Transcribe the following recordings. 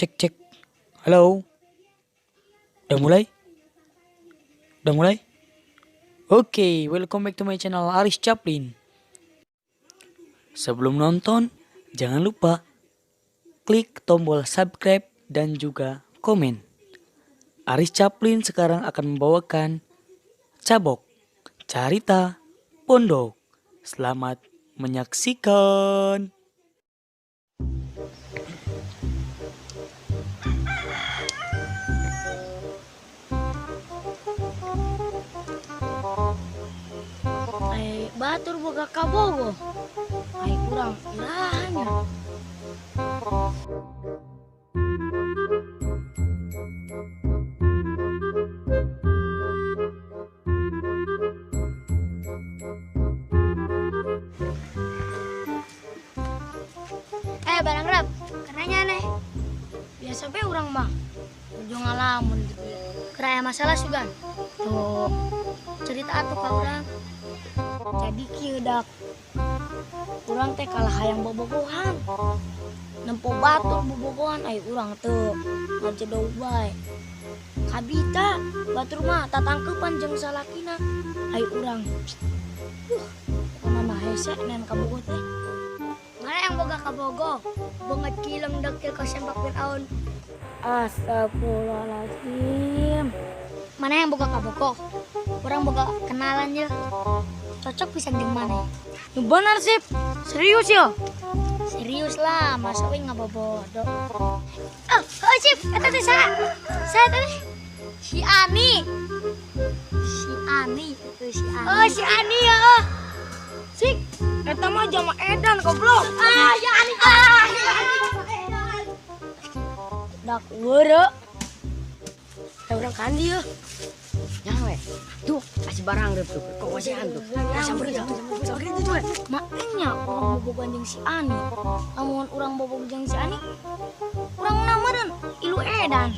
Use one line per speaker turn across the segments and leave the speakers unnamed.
Cek cek. Halo. Udah mulai? Udah mulai? Oke, welcome back to my channel Aris Chaplin. Sebelum nonton, jangan lupa klik tombol subscribe dan juga komen. Aris Chaplin sekarang akan membawakan Cabok, Carita Pondok. Selamat menyaksikan.
Ay batur boga kabogo. Ay kurang ilahnya. Barang rap, karenanya aneh. Biasa be orang mah. Ujung ngalamun gitu ya. Keraya masalah sih kan. Tuh cerita atuh ka urang. Jadi kieu dak. Urang teh kalah hayang bobogohan. Nempo batur bobogohan ai urang teu ngajedog bae. Kabita batur mah tatangkeupan jeung salakina. Ai urang. Mana hese nen kabogo teh. Mana yang boga kabogo? Banget kileng dekil ka sempak Firaun. Astagfirullahaladzim. Mana yang boga kabogo? Orang boga kenalan ya. Cocok pisan jeung mana? Yang benar sih. Serius ya? Serius lah, masa we ngabobodo. Sip, eta teh saha? Saha teh? Si Ani. Si Ani. Oh, si Ani ya. Sik, eta mah jama edan goblok. Ya Ani. Dak weureu. Teh urang kan dieu.
Jangan we. Tuh, kasih barang rep tuh. Kok wasihan tuh. Samperin itu tuh.
Makanya urang bobogohan jeung si Ani. Lamun urang bobogoh jeung si Ani, urang nameureun ilu edan.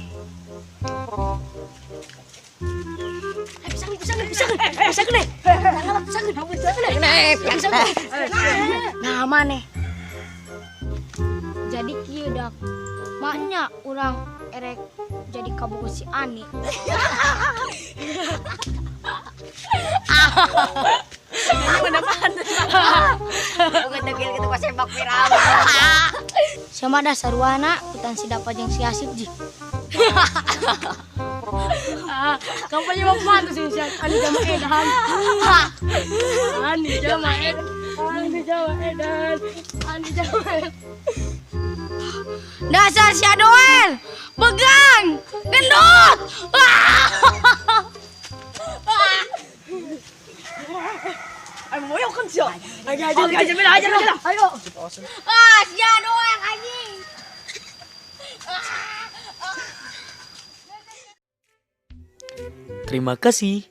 Nah maneh. Jadi kieu dak. Maknya urang erek jadi kabogoh si Ani.
Ini udah pantes. Bukan dekil gitu pas sempak Firaun.
Sama dah sarwana utan si Dapa jeung si Asip ji.
Kampanye mau pantes sih Ani jama edan. Ani jama edan.
Dasar si Adoel, begang, gendut.
Moyo kan sih. Aja. Ayo.
Si Adoel anjing.
Terima kasih.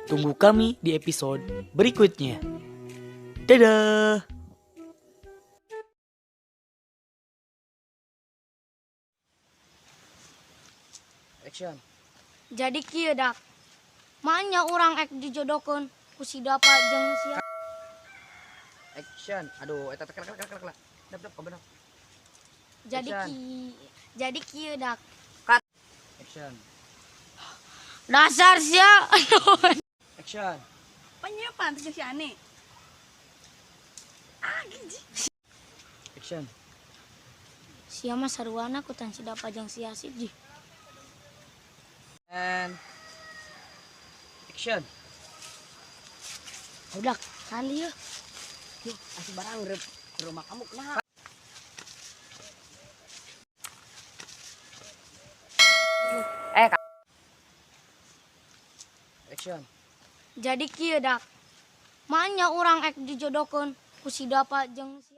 Tunggu kami di episode berikutnya. Dadah.
Action.
Jadi kieu dak. Maknya urang ek dijodohkeun ku si Dapa jeung si
Action. Aduh, eta kelak. Dap bener.
Jadi kieu dak.
Action.
Dasar sia.
Action.
Apanya pantas si Ani? Giji.
Action.
Sia mah sarwana kutan si Dapa jeung si Asip ji.
And action.
Udah kali ya.
Yuk, kasih barang rep ke rumah kamu kenapa? Action.
Jadi kieu dak. Maknya urang ek dijodohkeun ku si Dapa jeung si